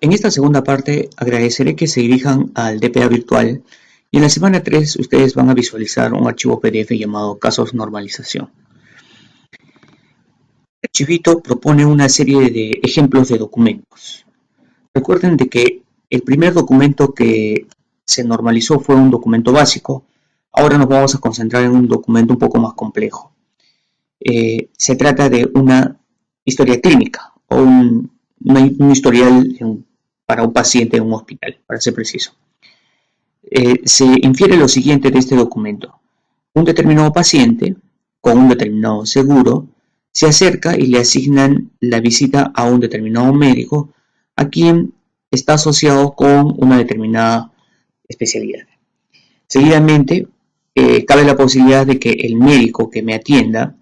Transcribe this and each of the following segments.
En esta segunda parte agradeceré que se dirijan al DPA virtual y en la semana 3 ustedes van a visualizar un archivo PDF llamado Casos Normalización. El archivito propone una serie de ejemplos de documentos. Recuerden de que el primer documento que se normalizó fue un documento básico. Ahora nos vamos a concentrar en un documento un poco más complejo. Se trata de una historia clínica o un historial para un paciente en un hospital, para ser preciso. Se infiere lo siguiente de este documento. Un determinado paciente con un determinado seguro se acerca y le asignan la visita a un determinado médico a quien está asociado con una determinada especialidad. Seguidamente, cabe la posibilidad de que el médico que me atienda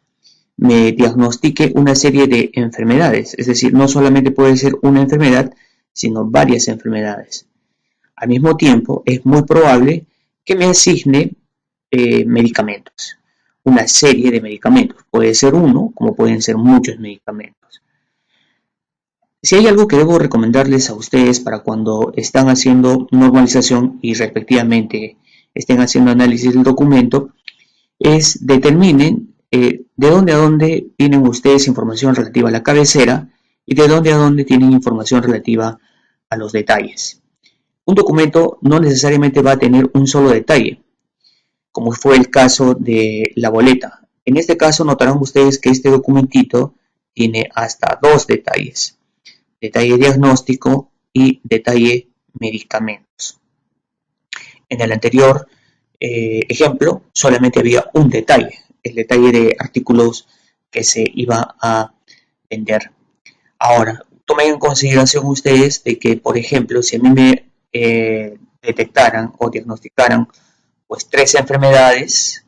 me diagnostique una serie de enfermedades, es decir, no solamente puede ser una enfermedad, sino varias enfermedades. Al mismo tiempo, es muy probable que me asigne medicamentos, una serie de medicamentos. Puede ser uno, como pueden ser muchos medicamentos. Si hay algo que debo recomendarles a ustedes para cuando están haciendo normalización y respectivamente estén haciendo análisis del documento, es determinen de dónde a dónde tienen ustedes información relativa a la cabecera y de dónde a dónde tienen información relativa a los detalles. Un documento no necesariamente va a tener un solo detalle, como fue el caso de la boleta. En este caso notarán ustedes que este documentito tiene hasta dos detalles: detalle diagnóstico y detalle medicamentos. En el anterior ejemplo solamente había un detalle, el detalle de artículos que se iba a vender. Ahora, tomen en consideración ustedes de que, por ejemplo, si a mí me detectaran o diagnosticaran pues 3 enfermedades,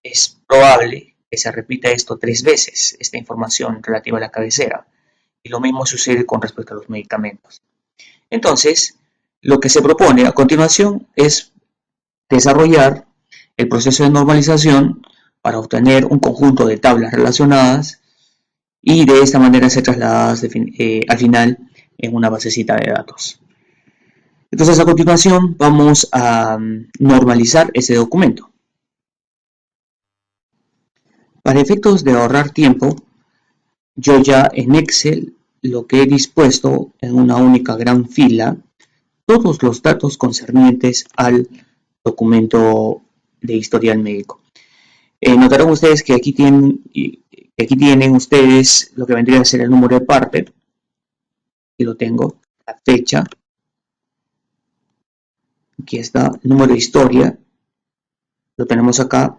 es probable que se repita esto 3 veces, esta información relativa a la cabecera. Y lo mismo sucede con respecto a los medicamentos. Entonces, lo que se propone a continuación es desarrollar el proceso de normalización para obtener un conjunto de tablas relacionadas y de esta manera ser trasladadas al final en una basecita de datos. Entonces, a continuación vamos a normalizar ese documento. Para efectos de ahorrar tiempo, yo ya en Excel lo que he dispuesto en una única gran fila todos los datos concernientes al documento de historial médico. Notarán ustedes que aquí tienen ustedes lo que vendría a ser el número de parte. Aquí lo tengo, la fecha. Aquí está el número de historia. Lo tenemos acá.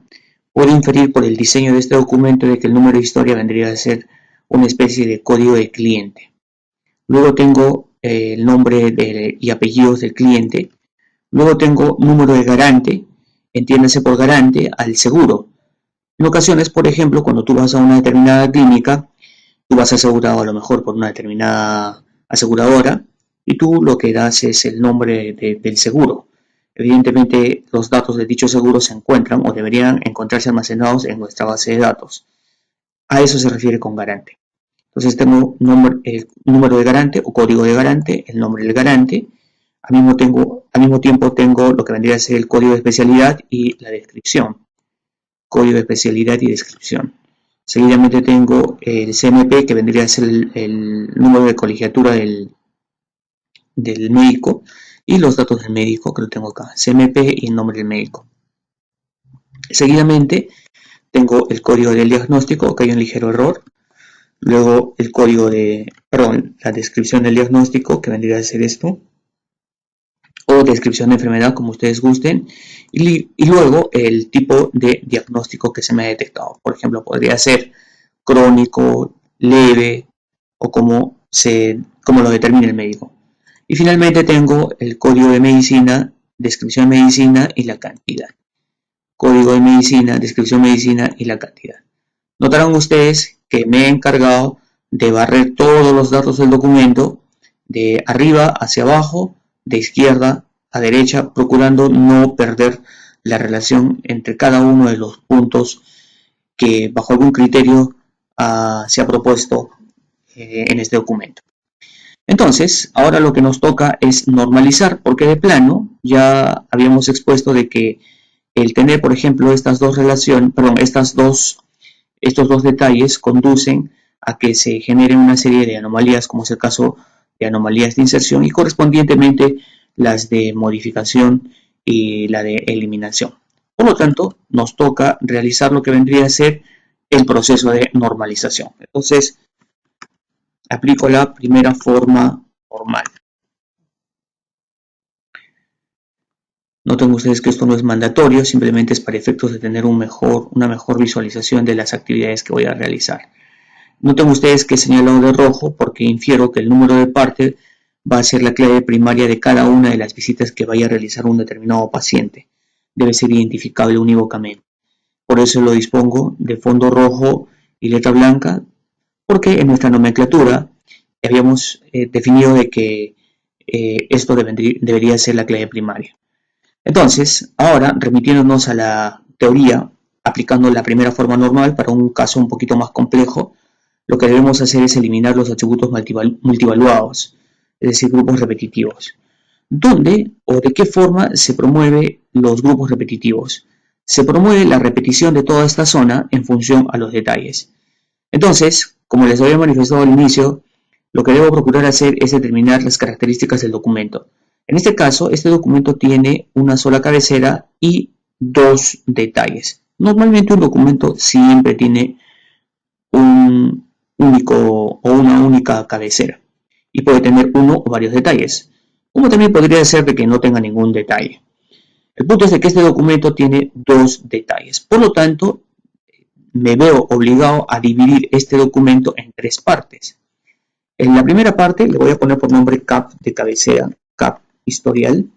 Puedo inferir por el diseño de este documento de que el número de historia vendría a ser una especie de código de cliente. Luego tengo el nombre y apellidos del cliente. Luego tengo número de garante, entiéndase por garante al seguro. En ocasiones, por ejemplo, cuando tú vas a una determinada clínica, tú vas asegurado a lo mejor por una determinada aseguradora y tú lo que das es el nombre del seguro. Evidentemente, los datos de dicho seguro se encuentran o deberían encontrarse almacenados en nuestra base de datos. A eso se refiere con garante. Entonces tengo el número de garante o código de garante, el nombre del garante. Al mismo tiempo tengo lo que vendría a ser el código de especialidad y la descripción. Código de especialidad y descripción. Seguidamente tengo el CMP, que vendría a ser el número de colegiatura del médico, y los datos del médico, que lo tengo acá, CMP y el nombre del médico. Seguidamente tengo el código del diagnóstico, que hay un ligero error. Luego la descripción del diagnóstico, que vendría a ser esto, o descripción de enfermedad, como ustedes gusten, y luego el tipo de diagnóstico que se me ha detectado. Por ejemplo, podría ser crónico, leve, o como lo determine el médico. Y finalmente tengo el código de medicina, descripción de medicina y la cantidad. Código de medicina, descripción de medicina y la cantidad. Notarán ustedes que me he encargado de barrer todos los datos del documento de arriba hacia abajo, de izquierda a derecha, procurando no perder la relación entre cada uno de los puntos que bajo algún criterio se ha propuesto en este documento. Entonces, ahora lo que nos toca es normalizar, porque de plano ya habíamos expuesto de que el tener, por ejemplo, estos dos detalles conducen a que se genere una serie de anomalías, como es el caso de anomalías de inserción y correspondientemente las de modificación y la de eliminación. Por lo tanto, nos toca realizar lo que vendría a ser el proceso de normalización. Entonces, aplico la primera forma normal. Noten ustedes que esto no es mandatorio, simplemente es para efectos de tener una mejor visualización de las actividades que voy a realizar. Noten ustedes que he señalado de rojo porque infiero que el número de parte va a ser la clave primaria de cada una de las visitas que vaya a realizar un determinado paciente. Debe ser identificable unívocamente. Por eso lo dispongo de fondo rojo y letra blanca, porque en nuestra nomenclatura habíamos definido de que esto debería ser la clave primaria. Entonces, ahora, remitiéndonos a la teoría, aplicando la primera forma normal para un caso un poquito más complejo, lo que debemos hacer es eliminar los atributos multivaluados, es decir, grupos repetitivos. ¿Dónde o de qué forma se promueve los grupos repetitivos? Se promueve la repetición de toda esta zona en función a los detalles. Entonces, como les había manifestado al inicio, lo que debo procurar hacer es determinar las características del documento. En este caso, este documento tiene una sola cabecera y dos detalles. Normalmente un documento siempre tiene un único o una única cabecera y puede tener uno o varios detalles, como también podría ser de que no tenga ningún detalle. El punto es de que este documento tiene dos detalles, por lo tanto me veo obligado a dividir este documento en tres partes. En la primera parte le voy a poner por nombre CAP de cabecera, CAP historial.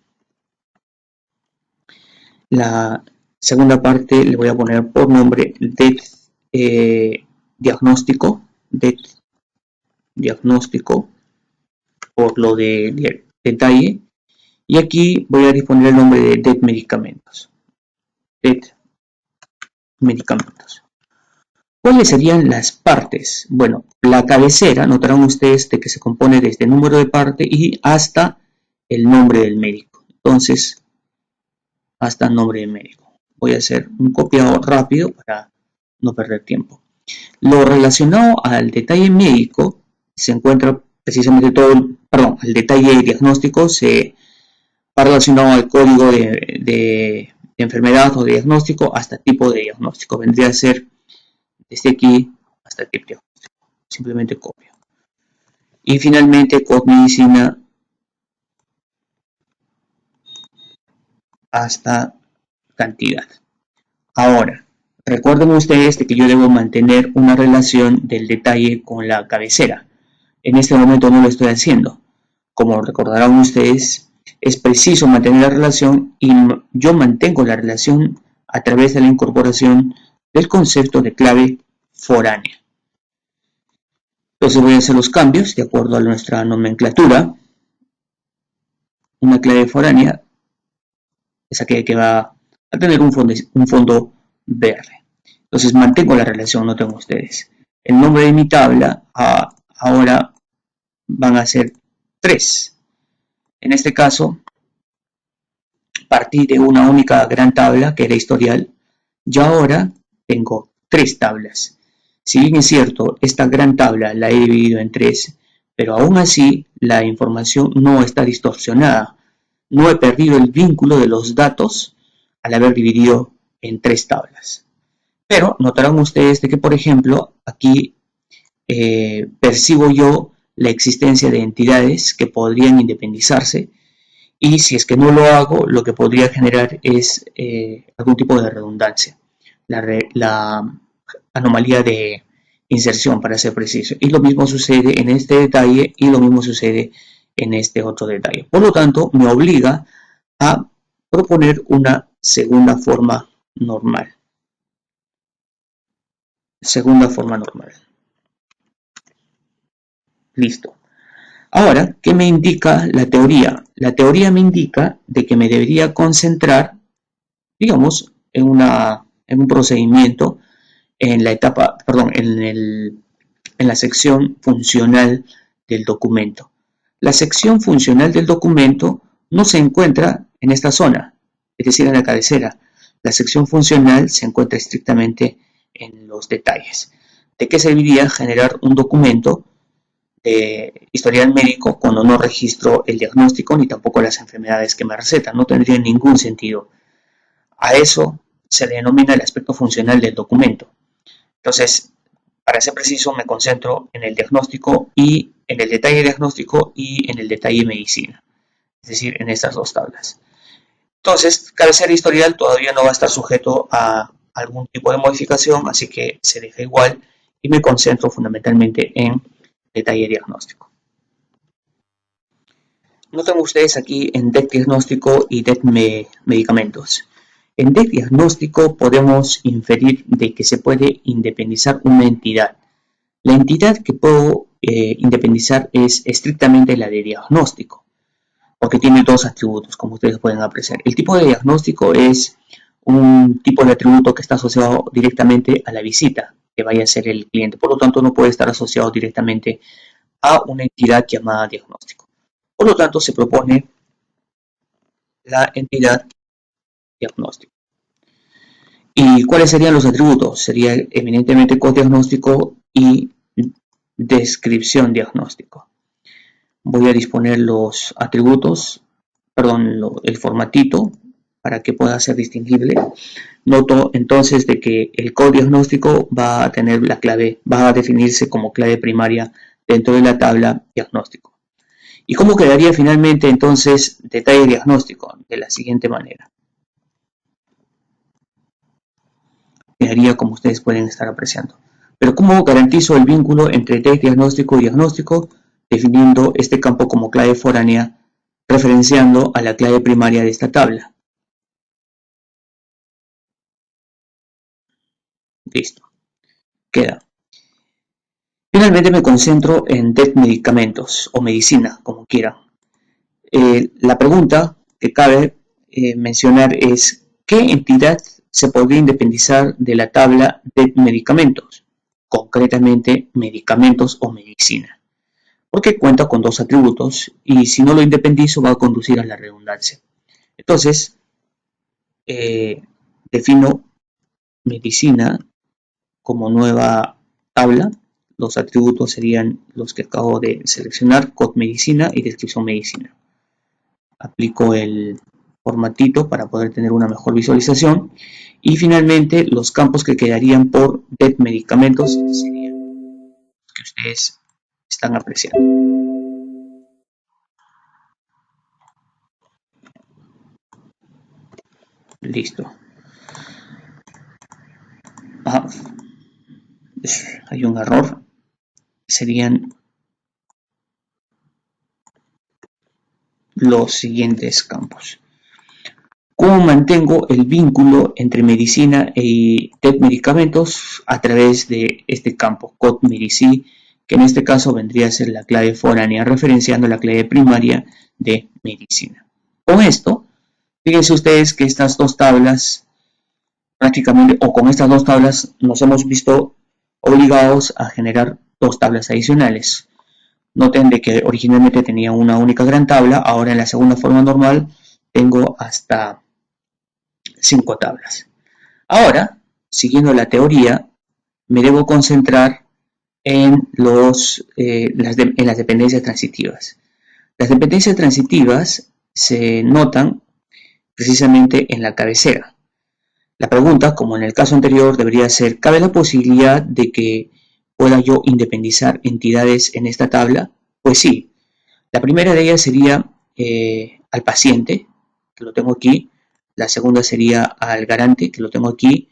La segunda parte le voy a poner por nombre DET diagnóstico, DET diagnóstico por lo de detalle. Y aquí voy a disponer el nombre de DET medicamentos. DET medicamentos. ¿Cuáles serían las partes? Bueno, la cabecera, notarán ustedes de que se compone desde el número de parte y hasta el nombre del médico. Entonces, hasta el nombre del médico. Voy a hacer un copiado rápido para no perder tiempo. Lo relacionado al detalle médico se encuentra precisamente el detalle diagnóstico se va relacionado al código de enfermedad o de diagnóstico hasta tipo de diagnóstico. Vendría a ser desde aquí hasta el tipo diagnóstico. Simplemente copio. Y finalmente, code medicina hasta cantidad. Ahora, recuerden ustedes de que yo debo mantener una relación del detalle con la cabecera. En este momento no lo estoy haciendo. Como recordarán ustedes, es preciso mantener la relación y yo mantengo la relación a través de la incorporación del concepto de clave foránea. Entonces voy a hacer los cambios de acuerdo a nuestra nomenclatura. Una clave foránea es aquella que va a tener un fondo verde. Entonces mantengo la relación, noten ustedes. El nombre de mi tabla ahora van a ser 3. En este caso, partí de una única gran tabla que era historial y ahora tengo 3 tablas. Si bien es cierto, esta gran tabla la he dividido en 3, pero aún así la información no está distorsionada. No he perdido el vínculo de los datos al haber dividido en 3 tablas. Pero notarán ustedes de que, por ejemplo, aquí percibo yo la existencia de entidades que podrían independizarse y si es que no lo hago, lo que podría generar es algún tipo de redundancia, la anomalía de inserción para ser preciso. Y lo mismo sucede en este detalle y lo mismo sucede en este otro detalle. Por lo tanto, me obliga a proponer una segunda forma normal. Segunda forma normal. Listo. Ahora, ¿qué me indica la teoría? La teoría me indica de que me debería concentrar, digamos, en un procedimiento en la en la sección funcional del documento. La sección funcional del documento no se encuentra en esta zona, es decir, en la cabecera. La sección funcional se encuentra estrictamente en los detalles. ¿De qué serviría generar un documento de historial médico cuando no registro el diagnóstico ni tampoco las enfermedades que me recetan? No tendría ningún sentido. A eso se le denomina el aspecto funcional del documento. Entonces, para ser preciso, me concentro en el diagnóstico y en el detalle diagnóstico y en el detalle medicina, es decir, en estas dos tablas. Entonces, cabecera historial todavía no va a estar sujeto a algún tipo de modificación, así que se deja igual y me concentro fundamentalmente en detalle diagnóstico. Noten ustedes aquí en DEC diagnóstico y DEC medicamentos. En DEC diagnóstico podemos inferir de que se puede independizar una entidad. La entidad que puedo independizar es estrictamente la de diagnóstico, porque tiene dos atributos, como ustedes pueden apreciar. El tipo de diagnóstico es un tipo de atributo que está asociado directamente a la visita que vaya a hacer el cliente. Por lo tanto, no puede estar asociado directamente a una entidad llamada diagnóstico. Por lo tanto, se propone la entidad diagnóstico. ¿Y cuáles serían los atributos? Sería eminentemente codiagnóstico y descripción diagnóstico. Voy a disponer los atributos, el formatito para que pueda ser distinguible. Noto entonces de que el codiagnóstico va a tener la clave, va a definirse como clave primaria dentro de la tabla diagnóstico. ¿Y cómo quedaría finalmente entonces detalle diagnóstico? De la siguiente manera. Quedaría como ustedes pueden estar apreciando. Pero ¿cómo garantizo el vínculo entre diagnóstico y diagnóstico? Definiendo este campo como clave foránea, referenciando a la clave primaria de esta tabla. Listo. Queda. Finalmente me concentro en DEC medicamentos o medicina, como quieran. La pregunta que cabe mencionar es ¿qué entidad se podría independizar de la tabla de medicamentos? Concretamente, medicamentos o medicina. Porque cuenta con dos atributos y si no lo independizo va a conducir a la redundancia. Entonces, defino medicina como nueva tabla. Los atributos serían los que acabo de seleccionar, code medicina y descripción medicina. Aplico el formatito para poder tener una mejor visualización. Y finalmente, los campos que quedarían por DEC medicamentos serían los que ustedes están apreciando. Listo. Hay un error. Serían los siguientes campos. ¿Cómo mantengo el vínculo entre medicina y DEC medicamentos? A través de este campo, code medici, que en este caso vendría a ser la clave foránea, referenciando la clave primaria de medicina. Con esto, fíjense ustedes que estas dos tablas, prácticamente, o con estas dos tablas, nos hemos visto obligados a generar dos tablas adicionales. Noten de que originalmente tenía una única gran tabla, ahora en la segunda forma normal tengo hasta 5 tablas. Ahora, siguiendo la teoría, me debo concentrar en las dependencias transitivas. Las dependencias transitivas se notan precisamente en la cabecera. La pregunta, como en el caso anterior, debería ser, ¿cabe la posibilidad de que pueda yo independizar entidades en esta tabla? Pues sí. La primera de ellas sería al paciente, que lo tengo aquí. La segunda sería al garante, que lo tengo aquí.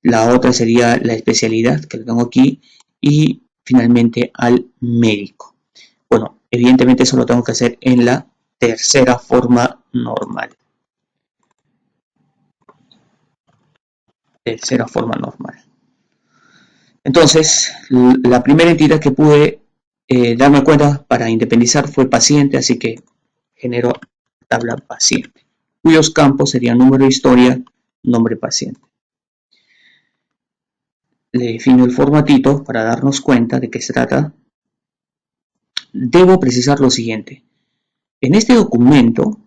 La otra sería la especialidad, que lo tengo aquí. Y finalmente al médico. Bueno, evidentemente eso lo tengo que hacer en la tercera forma normal. Tercera forma normal. Entonces, la primera entidad que pude darme cuenta para independizar fue paciente, así que genero tabla paciente, cuyos campos serían número de historia, nombre paciente. Le defino el formatito para darnos cuenta de qué se trata. Debo precisar lo siguiente. En este documento,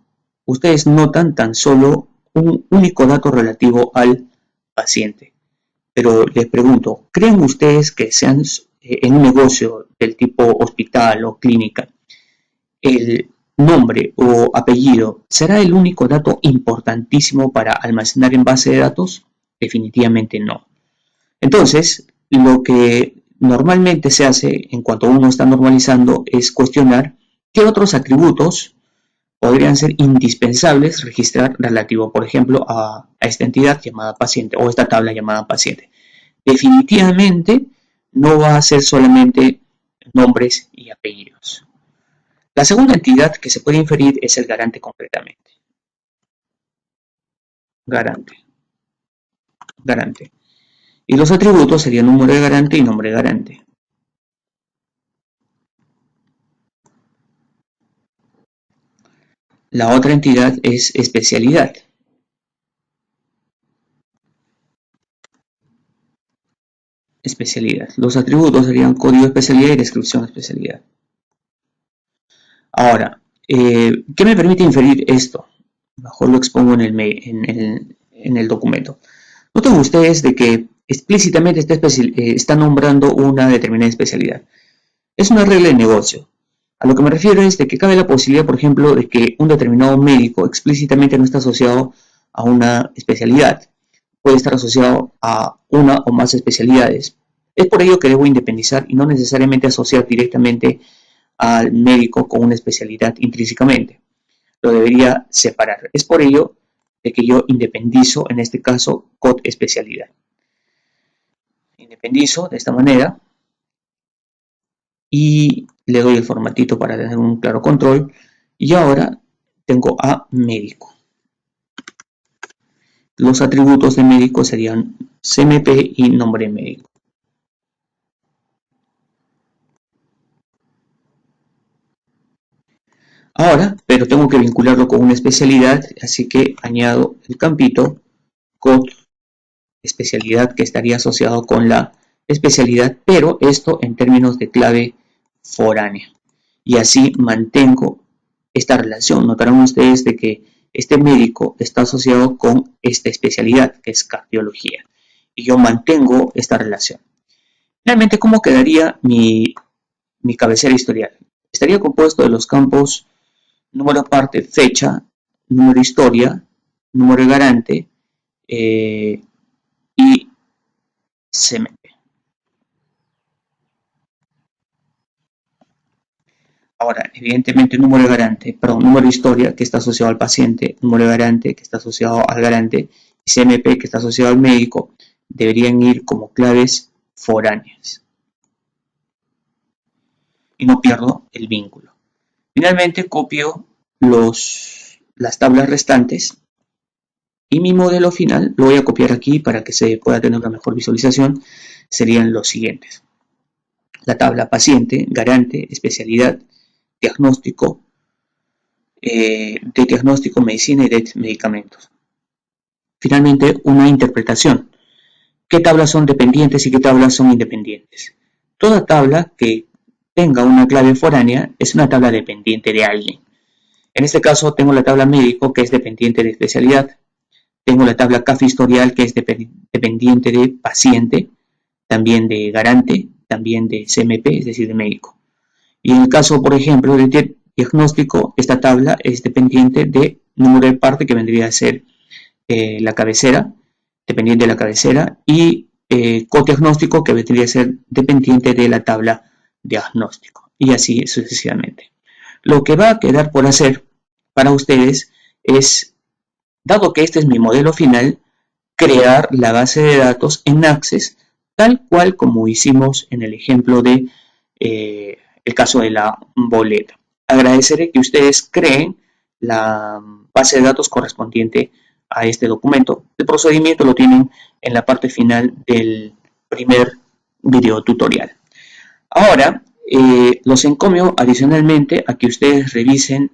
ustedes notan tan solo un único dato relativo al paciente. Pero les pregunto, ¿creen ustedes que sean en un negocio del tipo hospital o clínica, el nombre o apellido será el único dato importantísimo para almacenar en base de datos? Definitivamente no. Entonces, lo que normalmente se hace en cuanto uno está normalizando es cuestionar qué otros atributos podrían ser indispensables registrar relativo, por ejemplo, a esta entidad llamada paciente o esta tabla llamada paciente. Definitivamente no va a ser solamente nombres y apellidos. La segunda entidad que se puede inferir es el garante concretamente. Garante. Garante. Y los atributos serían número de garante y nombre de garante. La otra entidad es especialidad. Especialidad. Los atributos serían código de especialidad y descripción de especialidad. Ahora, ¿qué me permite inferir esto? Mejor lo expongo en el documento. Noten ustedes de que explícitamente está nombrando una determinada especialidad. Es una regla de negocio. A lo que me refiero es de que cabe la posibilidad, por ejemplo, de que un determinado médico explícitamente no está asociado a una especialidad. Puede estar asociado a una o más especialidades. Es por ello que debo independizar y no necesariamente asociar directamente al médico con una especialidad intrínsecamente. Lo debería separar. Es por ello de que yo independizo, en este caso, COD especialidad. Independizo de esta manera y le doy el formatito para tener un claro control. Y ahora tengo a médico. Los atributos de médico serían CMP y nombre médico. Ahora, pero tengo que vincularlo con una especialidad, así que añado el campito COD especialidad que estaría asociado con la especialidad, pero esto en términos de clave foránea. Y así mantengo esta relación. Notarán ustedes de que este médico está asociado con esta especialidad, que es cardiología. Y yo mantengo esta relación. Finalmente, ¿cómo quedaría mi cabecera historial? Estaría compuesto de los campos número aparte, fecha, número historia, número de garante y CMP. Ahora, evidentemente, número de garante, perdón, número de historia que está asociado al paciente, número de garante que está asociado al garante y CMP que está asociado al médico deberían ir como claves foráneas. Y no pierdo el vínculo. Finalmente, copio las tablas restantes y mi modelo final lo voy a copiar aquí para que se pueda tener una mejor visualización. Serían los siguientes: la tabla paciente, garante, especialidad, diagnóstico, de diagnóstico, medicina y de medicamentos. Finalmente, una interpretación. ¿Qué tablas son dependientes y qué tablas son independientes? Toda tabla que tenga una clave foránea es una tabla dependiente de alguien. En este caso tengo la tabla médico, que es dependiente de especialidad. Tengo la tabla CAF historial, que es dependiente de paciente, también de garante, también de CMP, es decir, de médico. Y en el caso, por ejemplo, de diagnóstico, esta tabla es dependiente de número de parte, que vendría a ser la cabecera, dependiente de la cabecera, y codiagnóstico, que vendría a ser dependiente de la tabla diagnóstico, y así sucesivamente. Lo que va a quedar por hacer para ustedes es, dado que este es mi modelo final, crear la base de datos en Access, tal cual como hicimos en el ejemplo de el caso de la boleta. Agradeceré que ustedes creen la base de datos correspondiente a este documento. El procedimiento lo tienen en la parte final del primer video tutorial. Ahora, los encomio adicionalmente a que ustedes revisen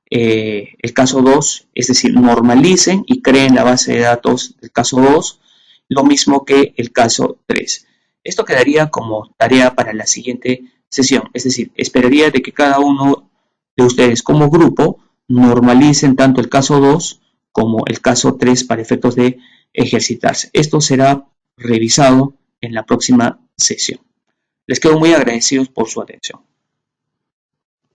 el caso 2, es decir, normalicen y creen la base de datos del caso 2, lo mismo que el caso 3. Esto quedaría como tarea para la siguiente sesión, es decir, esperaría de que cada uno de ustedes como grupo normalicen tanto el caso 2 como el caso 3 para efectos de ejercitarse. Esto será revisado en la próxima sesión. Les quedo muy agradecidos por su atención.